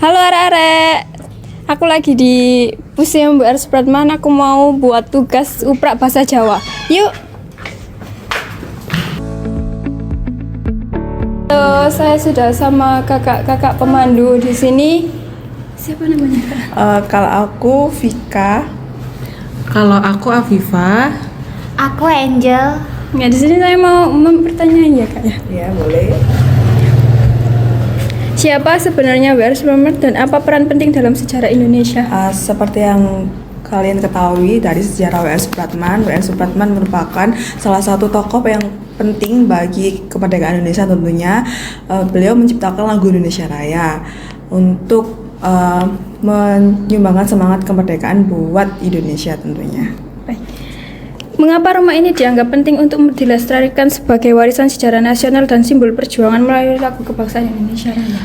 Halo arek-arek, aku lagi di Museum WR Supratman. Aku mau buat tugas uprak bahasa Jawa. Yuk. Halo, saya sudah sama kakak-kakak pemandu di sini. Siapa namanya? Kalau aku Vika. Kalau aku Afifa. Aku Angel. Ya, di sini saya mau mempertanyaan ya kak ya. Ya, boleh. Siapa sebenarnya WR Supratman dan apa peran penting dalam sejarah Indonesia? Seperti yang kalian ketahui dari sejarah WR Supratman merupakan salah satu tokoh yang penting bagi kemerdekaan Indonesia tentunya. Beliau menciptakan lagu Indonesia Raya untuk menyumbangkan semangat kemerdekaan buat Indonesia tentunya. Baik. Mengapa rumah ini dianggap penting untuk dilestarikan sebagai warisan sejarah nasional dan simbol perjuangan melalui lagu kebangsaan Indonesia Raya?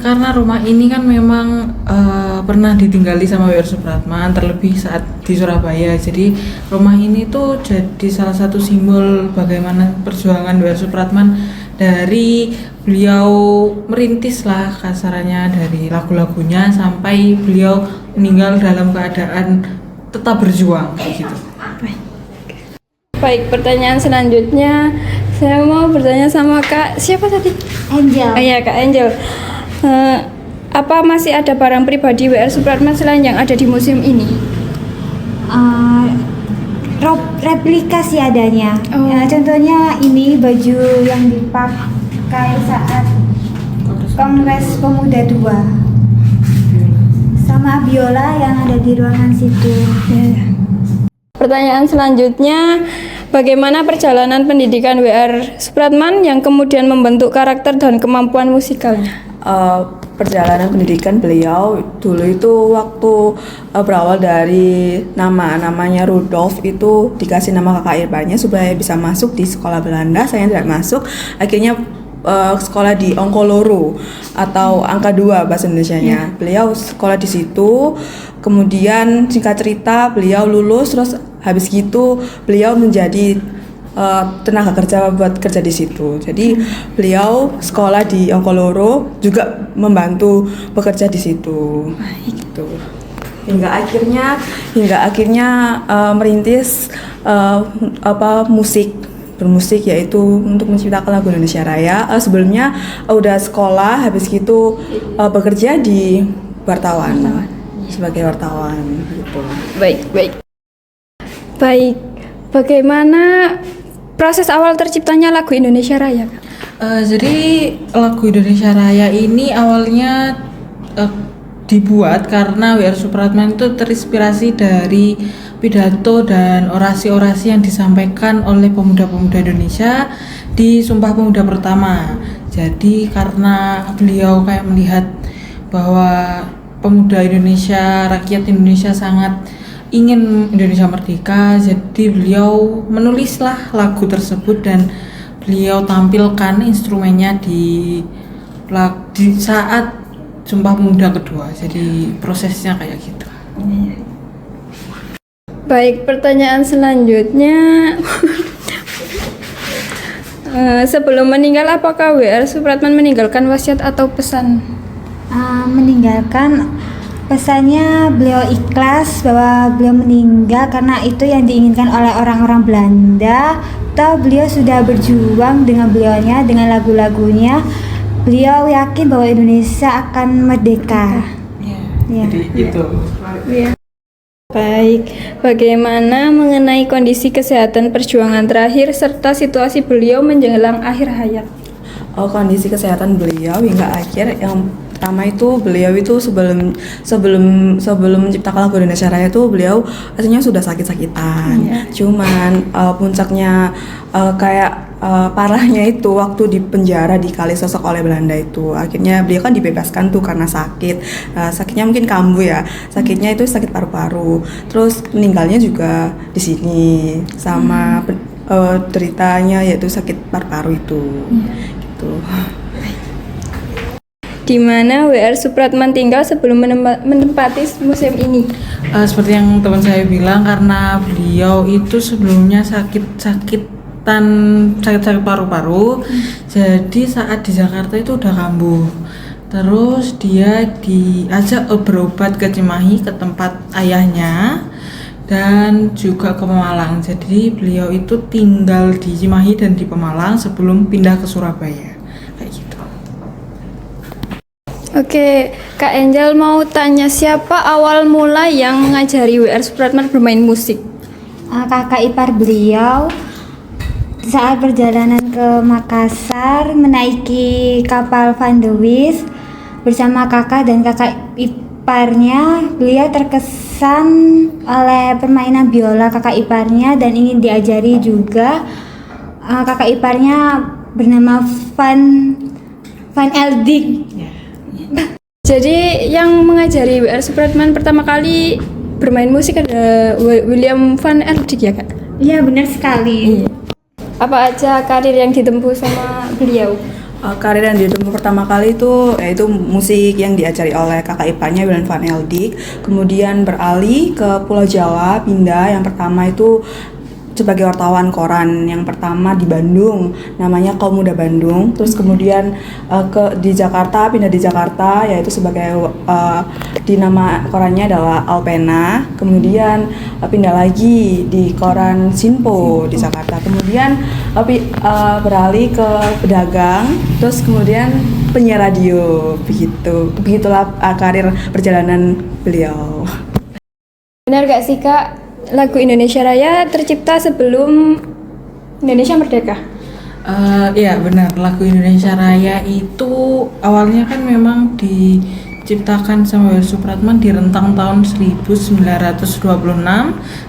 Karena rumah ini kan memang pernah ditinggali sama WR Supratman, terlebih saat di Surabaya. Jadi rumah ini tuh jadi salah satu simbol bagaimana perjuangan WR Supratman dari beliau merintis lah kasarannya dari lagu-lagunya sampai beliau meninggal dalam keadaan tetap berjuang kayak gitu. Baik, pertanyaan selanjutnya saya mau bertanya sama Kak siapa tadi? Angel. Iya, Kak Angel. Apa masih ada barang pribadi WR Supratman selain yang ada di museum ini? Replika sih adanya. Oh. Ya, contohnya ini baju yang dipakai saat Kongres Pemuda II. Sama biola yang ada di ruangan situ. Ya. Pertanyaan selanjutnya, bagaimana perjalanan pendidikan WR Supratman yang kemudian membentuk karakter dan kemampuan musikalnya? Perjalanan pendidikan beliau dulu itu waktu berawal dari namanya Rudolf, itu dikasih nama kakak iparnya supaya bisa masuk di sekolah Belanda. Saya tidak masuk, akhirnya sekolah di Ongkoloro atau Angka 2 bahasa Indonesianya. Beliau sekolah di situ, kemudian singkat cerita beliau lulus, terus habis gitu beliau menjadi tenaga kerja buat kerja di situ. Jadi beliau sekolah di Ongkoloro juga membantu bekerja di situ. Gitu. Hingga akhirnya merintis bermusik, yaitu untuk menciptakan lagu Indonesia Raya. Sebelumnya udah sekolah, habis gitu bekerja di wartawan sebagai wartawan gitu. Baik. Bagaimana proses awal terciptanya lagu Indonesia Raya, Kak? Jadi lagu Indonesia Raya ini awalnya dibuat karena WR Supratman itu terinspirasi dari pidato dan orasi-orasi yang disampaikan oleh pemuda-pemuda Indonesia di Sumpah Pemuda pertama. Jadi karena beliau kayak melihat bahwa pemuda Indonesia, rakyat Indonesia sangat ingin Indonesia merdeka, jadi beliau menulislah lagu tersebut dan beliau tampilkan instrumennya di saat Sumpah Pemuda kedua. Jadi prosesnya kayak gitu. Baik, pertanyaan selanjutnya. Sebelum meninggal, apakah WR Supratman meninggalkan wasiat atau pesan? Meninggalkan pesannya, beliau ikhlas bahwa beliau meninggal karena itu yang diinginkan oleh orang-orang Belanda. Toh beliau sudah berjuang dengan beliaunya, dengan lagu-lagunya. Beliau yakin bahwa Indonesia akan merdeka. Ya. Jadi itu. Ya. Baik, bagaimana mengenai kondisi kesehatan perjuangan terakhir serta situasi beliau menjelang akhir hayat? Kondisi kesehatan beliau hingga akhir, yang pertama itu beliau itu sebelum menciptakan lagu Indonesia Raya itu beliau aslinya sudah sakit-sakitan. Cuman puncaknya parahnya itu waktu di penjara di Kalisosok oleh Belanda itu. Akhirnya beliau kan dibebaskan tuh karena sakit. Sakitnya mungkin kambuh ya. Sakitnya itu sakit paru-paru. Terus meninggalnya juga di sini sama deritanya yaitu sakit paru-paru itu. Gitu. Di mana WR Supratman tinggal sebelum menempati museum ini? Seperti yang teman saya bilang, karena beliau itu sebelumnya sakit paru-paru. Jadi saat di Jakarta itu udah kambuh. Terus dia diajak berobat ke Cimahi, ke tempat ayahnya, dan juga ke Pemalang. Jadi beliau itu tinggal di Cimahi dan di Pemalang sebelum pindah ke Surabaya. Kayak gitu. Oke, Kak Angel mau tanya siapa awal mula yang mengajari W.R. Supratman bermain musik? Kakak ipar beliau saat perjalanan ke Makassar menaiki kapal Van de Wijs bersama kakak dan kakak iparnya, beliau terkesan oleh permainan biola kakak iparnya dan ingin diajari juga. Kakak iparnya bernama Van Eldik. Jadi yang mengajari W.R. Supratman pertama kali bermain musik ada William Van Eldik ya Kak? Iya, benar sekali. Apa aja karir yang ditempuh sama beliau? Karir yang ditempuh pertama kali itu yaitu musik yang diajari oleh kakak iparnya William Van Eldik. Kemudian beralih ke Pulau Jawa, pindah. Yang pertama itu sebagai wartawan koran yang pertama di Bandung, namanya Kaum Muda Bandung. Terus kemudian di Jakarta, pindah di Jakarta yaitu sebagai di nama korannya adalah Alpena. Kemudian pindah lagi di koran Sinpo di Jakarta. Kemudian beralih ke pedagang, terus kemudian penyiar radio. Begitulah karir perjalanan beliau. Benar gak sih Kak, lagu Indonesia Raya tercipta sebelum Indonesia merdeka? Iya benar, lagu Indonesia Raya itu awalnya kan memang diciptakan sama W.R. Supratman di rentang tahun 1926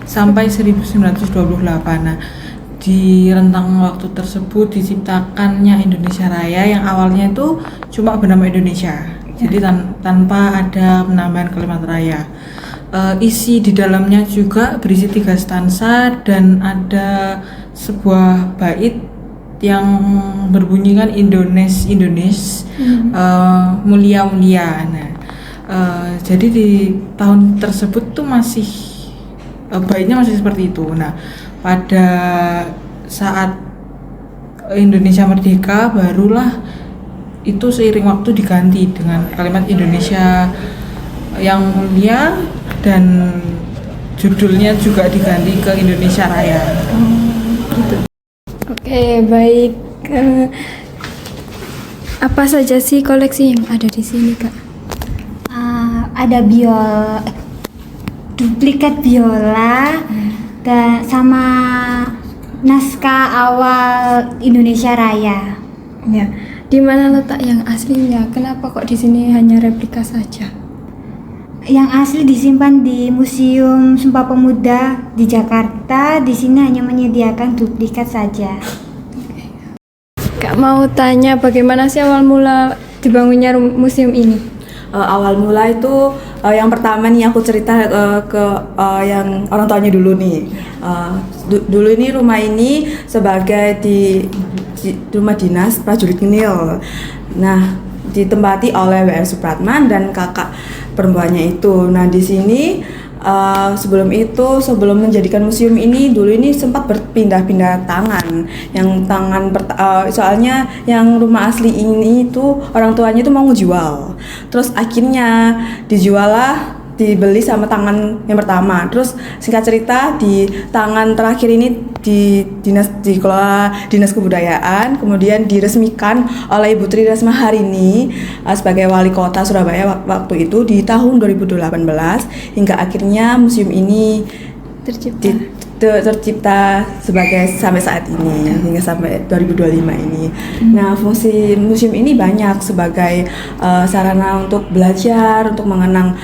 sampai 1928. Nah, di rentang waktu tersebut diciptakannya Indonesia Raya yang awalnya itu cuma bernama Indonesia, jadi tanpa ada penambahan kalimat raya. Isi di dalamnya juga berisi 3 stansa dan ada sebuah bait yang berbunyikan Indones mulia mulia. Nah, jadi di tahun tersebut tuh masih baitnya masih seperti itu. Nah, pada saat Indonesia merdeka barulah itu seiring waktu diganti dengan kalimat Indonesia yang mulia dan judulnya juga diganti ke Indonesia Raya. Gitu. Oke, baik. Apa saja sih koleksi yang ada di sini, Kak? Ada duplikat biola dan sama naskah awal Indonesia Raya. Ya. Di mana letak yang aslinya? Kenapa kok di sini hanya replika saja? Yang asli disimpan di Museum Sumpah Pemuda di Jakarta. Di sini hanya menyediakan duplikat saja. Kak mau tanya bagaimana sih awal mula dibangunnya museum ini? Awal mula itu yang pertama nih aku cerita ke yang orang tuanya dulu nih. Dulu ini rumah ini sebagai di rumah dinas prajurit Nil. Nah, ditempati oleh W.R. Supratman dan kakak perempuannya itu. Nah, di sini sebelum menjadikan museum ini, dulu ini sempat berpindah-pindah tangan. Yang soalnya yang rumah asli ini itu orang tuanya itu mau ngejual. Terus akhirnya dibeli sama tangan yang pertama. Terus singkat cerita di tangan terakhir ini dikelola Dinas Kebudayaan, kemudian diresmikan oleh Ibu Tri Risma Harini sebagai wali kota Surabaya waktu itu di tahun 2018 hingga akhirnya museum ini tercipta sampai saat ini hingga sampai 2025 ini. Nah, fungsi museum ini banyak sebagai sarana untuk belajar, untuk mengenang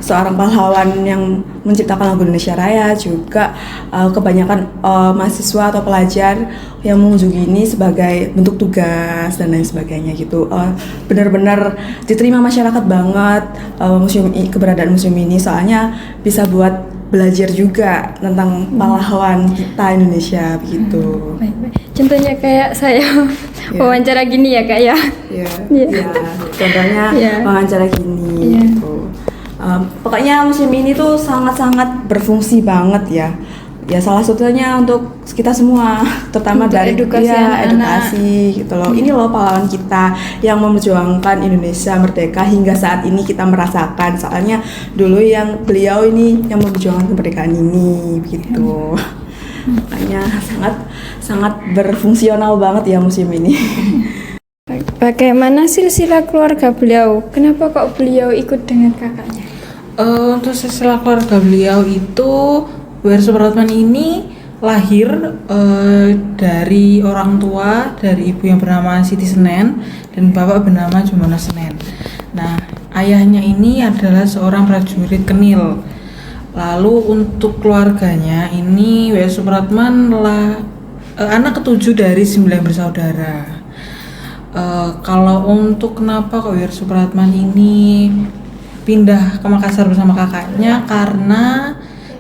seorang pahlawan yang menciptakan lagu Indonesia Raya, juga kebanyakan mahasiswa atau pelajar yang mengunjungi ini sebagai bentuk tugas dan lain sebagainya gitu. Benar-benar diterima masyarakat banget keberadaan museum ini, soalnya bisa buat belajar juga tentang pahlawan kita Indonesia begitu. Baik. Contohnya kayak saya wawancara gini ya Kak ya. Iya. Contohnya wawancara gini gitu. Pokoknya museum ini tuh sangat-sangat berfungsi banget ya ya salah satunya untuk kita semua, terutama Untuk dari edukasi anak-anak. edukasi gitu loh. Ini loh pahlawan kita yang memperjuangkan Indonesia merdeka hingga saat ini kita merasakan. Soalnya dulu yang beliau ini yang memperjuangkan kemerdekaan ini gitu. Makanya sangat berfungsional banget ya museum ini. Bagaimana silsilah keluarga beliau? Kenapa kok beliau ikut dengan kakaknya? Untuk silsilah keluarga beliau itu W.R. Supratman ini lahir dari orang tua, dari ibu yang bernama Siti Senen dan bapak bernama Jumono Senen. Nah, ayahnya ini adalah seorang prajurit Kenil. Lalu untuk keluarganya ini W.R. Supratman anak ketujuh dari 9 bersaudara. Kalau untuk kenapa kok W.R. Supratman ini pindah ke Makassar bersama kakaknya, karena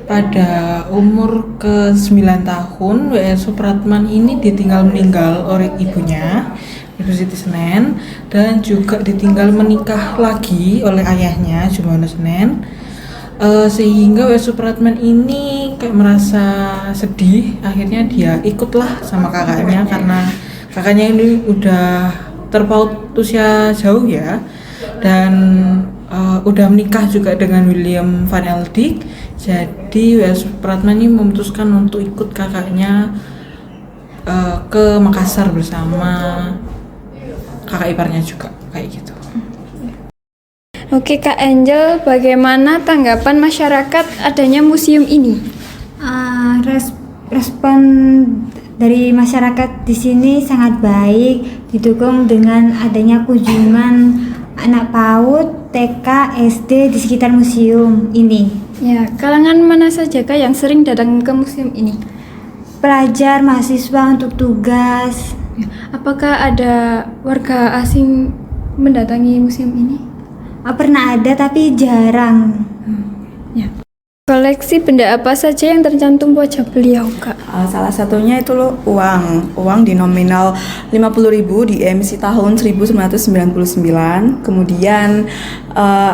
pada umur ke-9 tahun W.R. Supratman ini ditinggal meninggal oleh ibunya, Ibu Siti Senen, dan juga ditinggal menikah lagi oleh ayahnya Jumono Senen. Sehingga W.R. Supratman ini kayak merasa sedih, akhirnya dia ikutlah sama kakaknya karena kakaknya ini udah terpaut usia jauh ya, dan udah menikah juga dengan William Van Eldik. Jadi W.R. Supratman ini memutuskan untuk ikut kakaknya ke Makassar bersama kakak iparnya juga, kayak gitu. Oke Kak Angel, bagaimana tanggapan masyarakat adanya museum ini? Respon dari masyarakat di sini sangat baik, didukung dengan adanya kunjungan anak PAUD, TK, SD di sekitar museum ini. Ya, kalangan mana saja Kak yang sering datang ke museum ini? Pelajar, mahasiswa untuk tugas. Apakah ada warga asing mendatangi museum ini? Pernah ada tapi jarang. Ya. Koleksi benda apa saja yang tercantum wajah beliau Kak? Salah satunya itu loh uang di nominal 50.000 di emisi tahun 1999. Kemudian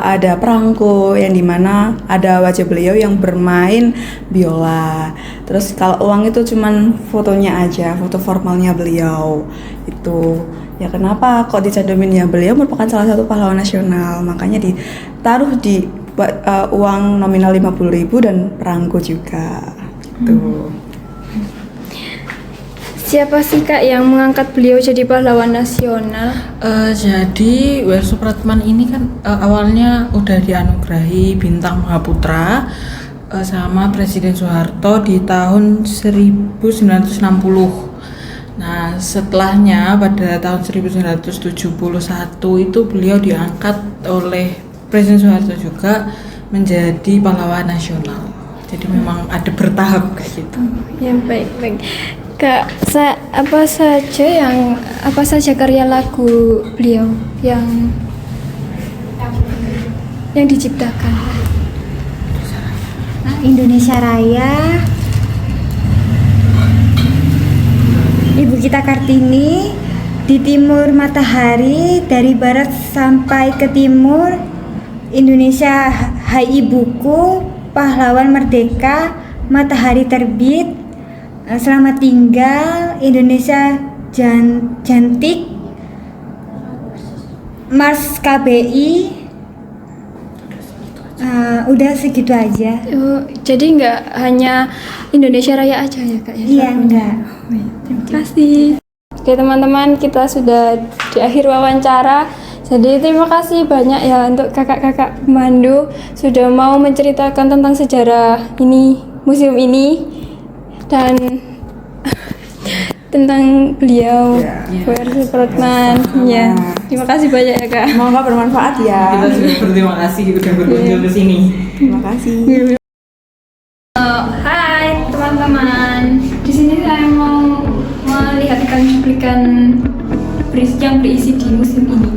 ada perangko yang dimana ada wajah beliau yang bermain biola. Terus kalau uang itu cuman fotonya aja, foto formalnya beliau itu. Ya kenapa kok dicantumin ya, beliau merupakan salah satu pahlawan nasional, makanya ditaruh di uang nominal 50.000 dan perangko juga gitu. Siapa sih Kak yang mengangkat beliau jadi pahlawan nasional? Jadi W.R. Supratman ini kan awalnya udah dianugerahi bintang Mahaputra sama Presiden Soeharto di tahun 1960. Nah, setelahnya pada tahun 1971 itu beliau diangkat oleh Presiden Soeharto juga menjadi pahlawan nasional. Jadi memang ada bertahap kayak gitu. Ya baik. Kak, apa saja karya lagu beliau yang diciptakan? Indonesia Raya, Ibu Kita Kartini, Di Timur Matahari, Dari Barat Sampai ke Timur, Indonesia Hai Ibuku, Pahlawan Merdeka, Matahari Terbit, Selamat Tinggal, Indonesia Cantik, Mars KBI. Udah segitu aja. Jadi nggak hanya Indonesia Raya aja ya Kak? Iya, enggak. Terima kasih. Oke teman-teman, kita sudah di akhir wawancara. Jadi terima kasih banyak ya untuk kakak-kakak pemandu sudah mau menceritakan tentang sejarah ini, museum ini, dan tentang beliau, W.R. Supratman. Ya, terima kasih banyak ya Kak. Semoga bermanfaat ya. Kita juga berterima kasih udah berkunjung ke sini. Terima kasih. Hai teman-teman, di sini saya mau melihatkan cuplikan yang berisi di museum ini.